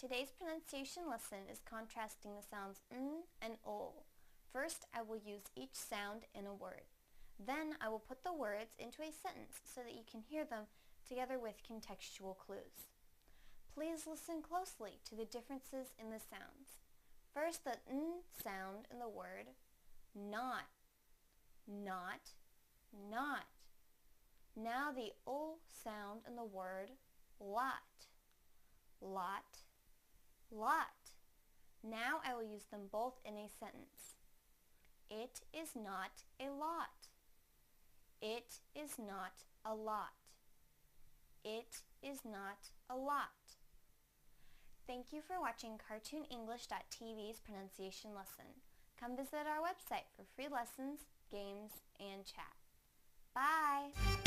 Today's pronunciation lesson is contrasting the sounds n and o. First, I will use each sound in a word. Then I will put the words into a sentence so that you can hear them together with contextual clues. Please listen closely to the differences in the sounds. First, the n sound in the word not, not, not. Now the o sound in the word lot, lot, lot. Now I will use them both in a sentence. It is not a lot. It is not a lot. It is not a lot. Thank you for watching CartoonEnglish.tv's pronunciation lesson. Come visit our website for free lessons, games, and chat. Bye!